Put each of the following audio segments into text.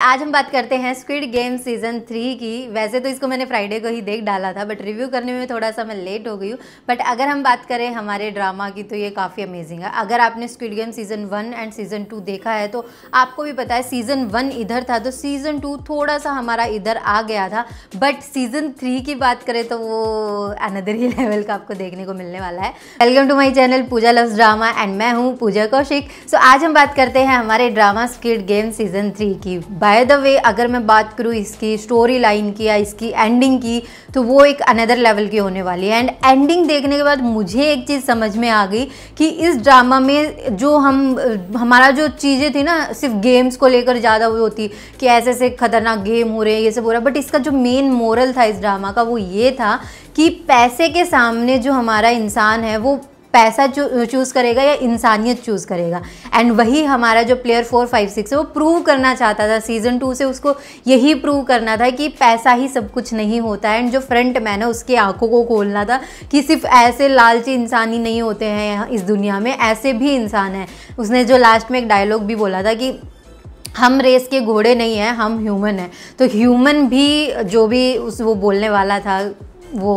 आज हम बात करते हैं स्क्विड गेम सीजन 3 की। वैसे तो इसको मैंने फ्राइडे को ही देख डाला था, बट रिव्यू करने में थोड़ा सा मैं लेट हो गई हूँ। बट अगर हम बात करें हमारे ड्रामा की तो ये काफ़ी अमेजिंग है। अगर आपने squid game season 1 and season 2 देखा है तो आपको भी पता है सीजन 1 इधर था तो सीजन 2 थोड़ा सा हमारा इधर आ गया था। बट सीजन 3 की बात करें तो वो अनदर ही लेवल का आपको देखने को मिलने वाला है। Welcome to my channel Pooja loves drama and मैं हूँ पूजा कौशिक। सो आज हम बात करते हैं हमारे ड्रामा स्क्विड गेम सीजन 3 की। बाय द वे अगर मैं बात करूँ इसकी स्टोरी लाइन की या इसकी एंडिंग की तो वो एक अनदर लेवल की होने वाली है। एंड एंडिंग देखने के बाद मुझे एक चीज़ समझ में आ गई कि इस ड्रामा में जो हमारा जो चीज़ें थी ना, सिर्फ गेम्स को लेकर ज़्यादा वो होती कि ऐसे ऐसे खतरनाक गेम हो रहे हैं, ये सब हो रहा है। बट इसका जो मेन मोरल था इस ड्रामा का वो ये था कि पैसे के सामने जो हमारा इंसान है वो पैसा चूज़ करेगा या इंसानियत चूज़ करेगा। एंड वही हमारा जो प्लेयर 4, 5, 6 है वो प्रूव करना चाहता था सीजन 2 से। उसको यही प्रूव करना था कि पैसा ही सब कुछ नहीं होता है। एंड जो फ्रंट मैन है उसकी आंखों को खोलना था कि सिर्फ ऐसे लालची इंसान ही नहीं होते हैं यहाँ इस दुनिया में, ऐसे भी इंसान हैं। उसने जो लास्ट में एक डायलॉग भी बोला था कि हम रेस के घोड़े नहीं हैं, हम ह्यूमन हैं। तो ह्यूमन भी जो भी वो बोलने वाला था वो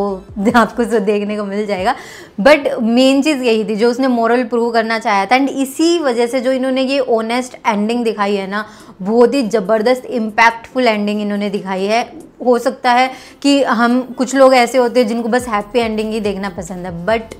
आपको तो देखने को मिल जाएगा। बट मेन चीज़ यही थी जो उसने मोरल प्रूव करना चाहा था। एंड इसी वजह से जो इन्होंने ये ऑनेस्ट एंडिंग दिखाई है ना, बहुत ही ज़बरदस्त इम्पैक्टफुल एंडिंग इन्होंने दिखाई है। हो सकता है कि हम कुछ लोग ऐसे होते हैं जिनको बस हैप्पी एंडिंग ही देखना पसंद है, बट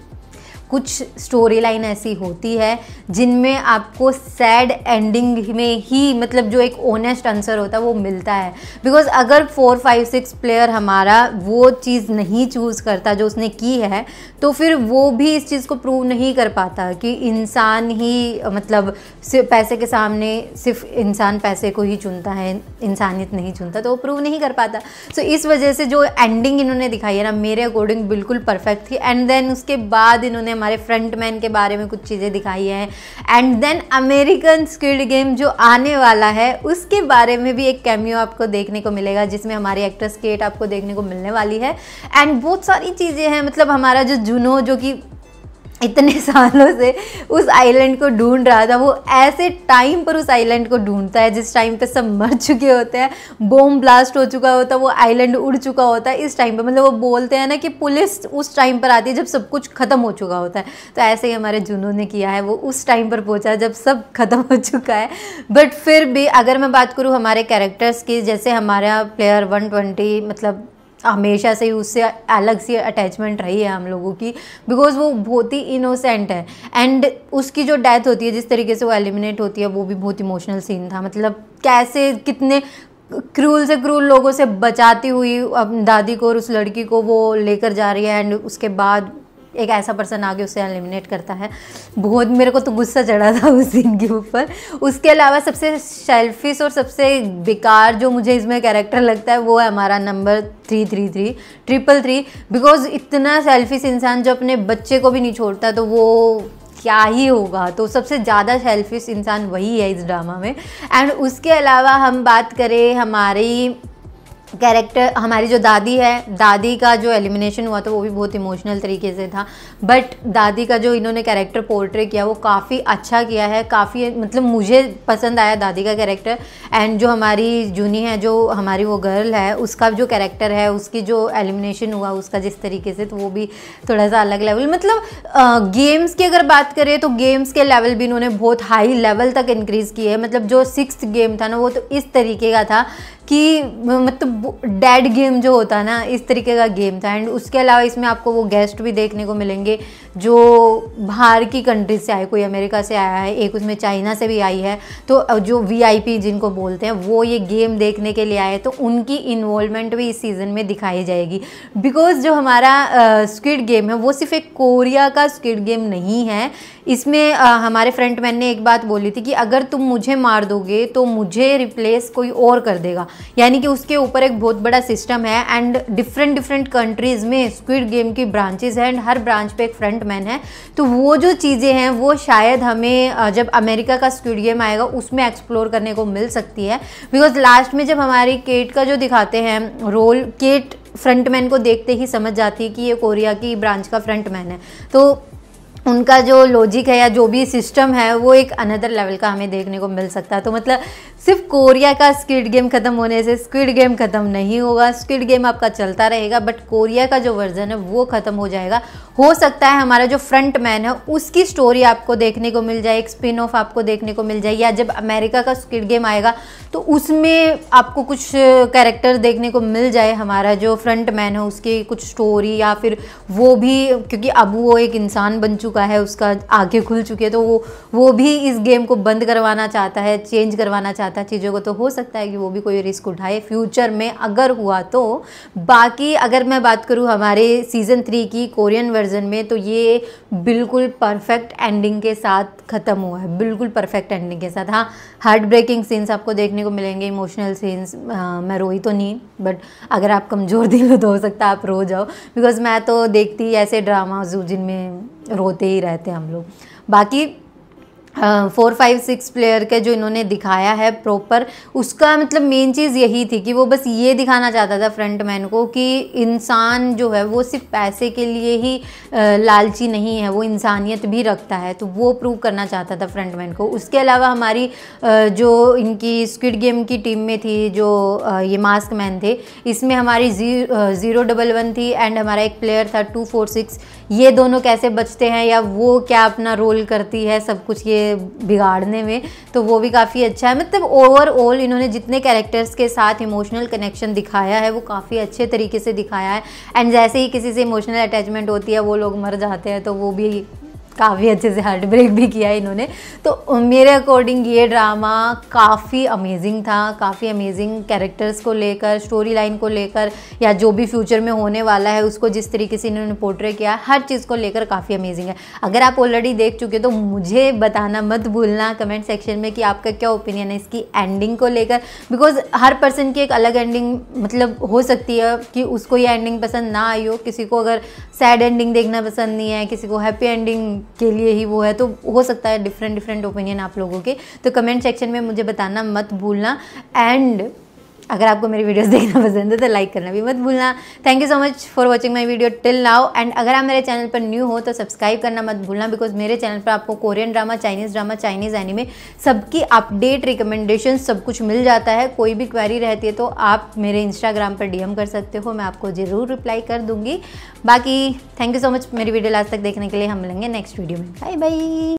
कुछ स्टोरी लाइन ऐसी होती है जिनमें आपको सैड एंडिंग में ही मतलब जो एक ऑनेस्ट आंसर होता है वो मिलता है। बिकॉज अगर 4, 5, 6 प्लेयर हमारा वो चीज़ नहीं चूज़ करता जो उसने की है तो फिर वो भी इस चीज़ को प्रूव नहीं कर पाता कि इंसान ही मतलब सिर्फ पैसे के सामने सिर्फ इंसान पैसे को ही चुनता है, इंसानियत नहीं चुनता, तो वो प्रूव नहीं कर पाता। सो इस वजह से जो एंडिंग इन्होंने दिखाई है ना, मेरे अकॉर्डिंग बिल्कुल परफेक्ट थी। एंड देन उसके बाद इन्होंने हमारे फ्रंट मैन के बारे में कुछ चीज़ें दिखाई हैं। And then American Squid Game जो आने वाला है उसके बारे में भी एक कैमियो आपको देखने को मिलेगा जिसमें हमारी एक्ट्रेस केट आपको देखने को मिलने वाली है। एंड बहुत सारी चीज़ें हैं, मतलब हमारा जो जुनो जो कि इतने सालों से उस आइलैंड को ढूंढ रहा था, वो ऐसे टाइम पर उस आइलैंड को ढूंढता है जिस टाइम पे सब मर चुके होते हैं, बॉम्ब ब्लास्ट हो चुका होता है, वो आइलैंड उड़ चुका होता है इस टाइम पे। मतलब वो बोलते हैं ना कि पुलिस उस टाइम पर आती है जब सब कुछ ख़त्म हो चुका होता है। तो ऐसे ही हमारे जुनू ने किया है, वो उस टाइम पर पहुंचा जब सब खत्म हो चुका है। बट फिर भी अगर मैं बात करूँ हमारे कैरेक्टर्स की, जैसे हमारा प्लेयर 120 मतलब हमेशा से ही उससे अलग सी अटैचमेंट रही है हम लोगों की, बिकॉज वो बहुत ही इनोसेंट है। एंड उसकी जो डेथ होती है, जिस तरीके से वो एलिमिनेट होती है, वो भी बहुत इमोशनल सीन था। मतलब कैसे कितने क्रूल से क्रूल लोगों से बचाती हुई दादी को और उस लड़की को वो लेकर जा रही है। एंड उसके बाद एक ऐसा पर्सन आगे उसे एलिमिनेट करता है। बहुत मेरे को तो गुस्सा चढ़ा था उस सीन के ऊपर। उसके अलावा सबसे सेल्फिश और सबसे बेकार जो मुझे इसमें कैरेक्टर लगता है वो है हमारा नंबर 333 333। बिकॉज इतना सेल्फिश इंसान जो अपने बच्चे को भी नहीं छोड़ता तो वो क्या ही होगा। तो सबसे ज़्यादा सेल्फिश इंसान वही है इस ड्रामा में। एंड उसके अलावा हम बात करें हमारी कैरेक्टर, हमारी जो दादी है, दादी का जो एलिमिनेशन हुआ था वो भी बहुत इमोशनल तरीके से था। बट दादी का जो इन्होंने कैरेक्टर पोर्ट्रे किया वो काफ़ी अच्छा किया है, काफ़ी मतलब मुझे पसंद आया दादी का कैरेक्टर। एंड जो हमारी जूनी है, जो हमारी वो गर्ल है, उसका जो कैरेक्टर है, उसकी जो एलिमिनेशन हुआ उसका जिस तरीके से, तो वो भी थोड़ा सा अलग लेवल। मतलब गेम्स की अगर बात करें तो गेम्स के लेवल भी इन्होंने बहुत हाई लेवल तक इंक्रीज़ किए। मतलब जो 6th गेम था ना वो तो इस तरीके का था कि मतलब डेड गेम जो होता है ना, इस तरीके का गेम था। एंड उसके अलावा इसमें आपको वो गेस्ट भी देखने को मिलेंगे जो बाहर की कंट्रीज से आए, कोई अमेरिका से आया है, एक उसमें चाइना से भी आई है। तो जो VIP जिनको बोलते हैं वो ये गेम देखने के लिए आए, तो उनकी इन्वॉल्वमेंट भी इस सीज़न में दिखाई जाएगी। बिकॉज जो हमारा स्क्विड गेम है वो सिर्फ एक कोरिया का स्क्विड गेम नहीं है। इसमें हमारे फ्रंटमैन ने एक बात बोली थी कि अगर तुम मुझे मार दोगे तो मुझे रिप्लेस कोई और कर देगा, यानी कि उसके ऊपर एक बहुत बड़ा सिस्टम है। एंड डिफरेंट कंट्रीज़ में स्क्विड गेम की ब्रांचेस हैं एंड हर ब्रांच पे एक फ्रंटमैन है। तो वो जो चीज़ें हैं वो शायद हमें जब अमेरिका का स्क्विड गेम आएगा उसमें एक्सप्लोर करने को मिल सकती है। बिकॉज लास्ट में जब हमारी केट का जो दिखाते हैं रोल, केट फ्रंटमैन को देखते ही समझ जाती है कि ये कोरिया की ब्रांच का फ्रंटमैन है। तो उनका जो लॉजिक है या जो भी सिस्टम है वो एक अनदर लेवल का हमें देखने को मिल सकता है। तो मतलब सिर्फ कोरिया का स्क्विड गेम खत्म होने से स्क्विड गेम खत्म नहीं होगा, स्क्विड गेम आपका चलता रहेगा, बट कोरिया का जो वर्जन है वो खत्म हो जाएगा। हो सकता है हमारा जो फ्रंट मैन है उसकी स्टोरी आपको देखने को मिल जाए, एक स्पिन ऑफ आपको देखने को मिल जाए, या जब अमेरिका का स्क्विड गेम आएगा तो उसमें आपको कुछ कैरेक्टर देखने को मिल जाए, हमारा जो फ्रंट मैन है उसकी कुछ स्टोरी, या फिर वो भी, क्योंकि अब वो एक इंसान बन चुका है, उसका आंखें खुल चुकी है, तो वो भी इस गेम को बंद करवाना चाहता है, चेंज करवाना चाहता है चीज़ों को। तो हो सकता है कि वो भी कोई रिस्क उठाए फ्यूचर में अगर हुआ तो। बाकी अगर मैं बात करूँ हमारे सीज़न 3 की कोरियन वर्जन में, तो ये बिल्कुल परफेक्ट एंडिंग के साथ ख़त्म हुआ है, बिल्कुल परफेक्ट एंडिंग के साथ। हाँ, हार्ट ब्रेकिंग सीन्स आपको देखने को मिलेंगे, इमोशनल सीन्स। मैं रोई तो नहीं, बट अगर आप कमज़ोर दिल हो तो हो सकता है आप रो जाओ, बिकॉज मैं तो देखती ऐसे ड्रामाज जिनमें रोते ही रहते हैं हम लोग। बाकी 4, 5, 6 प्लेयर के जो इन्होंने दिखाया है प्रॉपर, उसका मतलब मेन चीज़ यही थी कि वो बस ये दिखाना चाहता था फ्रंट मैन को कि इंसान जो है वो सिर्फ पैसे के लिए ही लालची नहीं है, वो इंसानियत भी रखता है, तो वो प्रूव करना चाहता था फ्रंट मैन को। उसके अलावा हमारी जो इनकी स्क्विड गेम की टीम में थी, जो ये मास्क मैन थे, इसमें हमारी 011 थी एंड हमारा एक प्लेयर था 246। ये दोनों कैसे बचते हैं या वो क्या अपना रोल करती है सब कुछ ये बिगाड़ने में, तो वो भी काफ़ी अच्छा है। मतलब ओवरऑल इन्होंने जितने कैरेक्टर्स के साथ इमोशनल कनेक्शन दिखाया है वो काफ़ी अच्छे तरीके से दिखाया है। एंड जैसे ही किसी से इमोशनल अटैचमेंट होती है वो लोग मर जाते हैं, तो वो भी काफ़ी अच्छे से हार्ट ब्रेक भी किया है इन्होंने। तो मेरे अकॉर्डिंग ये ड्रामा काफ़ी अमेजिंग था, काफ़ी अमेजिंग कैरेक्टर्स को लेकर, स्टोरी लाइन को लेकर, या जो भी फ्यूचर में होने वाला है उसको जिस तरीके से इन्होंने पोर्ट्रे किया, हर चीज़ को लेकर काफ़ी अमेजिंग है। अगर आप ऑलरेडी देख चुके तो मुझे बताना मत भूलना कमेंट सेक्शन में कि आपका क्या ओपिनियन है इसकी एंडिंग को लेकर, बिकॉज हर पर्सन की एक अलग एंडिंग मतलब हो सकती है कि उसको ये एंडिंग पसंद ना आई हो। किसी को अगर सैड एंडिंग देखना पसंद नहीं है, किसी को हैप्पी एंडिंग के लिए ही वो है, तो हो सकता है डिफरेंट ओपिनियन आप लोगों के। तो कमेंट सेक्शन में मुझे बताना मत भूलना। एंड अगर आपको मेरी वीडियोस देखना पसंद है तो लाइक करना भी मत भूलना। Thank you so much for watching my video till now. And अगर आप मेरे चैनल पर न्यू हो तो सब्सक्राइब करना मत भूलना, बिकॉज मेरे चैनल पर आपको कोरियन ड्रामा, चाइनीज़ एनिमे सबकी अपडेट, रिकमेंडेशन सब कुछ मिल जाता है। कोई भी क्वेरी रहती है तो आप मेरे इंस्टाग्राम पर DM कर सकते हो, मैं आपको ज़रूर रिप्लाई कर दूँगी। बाकी थैंक यू सो मच मेरी वीडियो लास्ट तक देखने के लिए। हम मिलेंगे नेक्स्ट वीडियो में। Bye bye.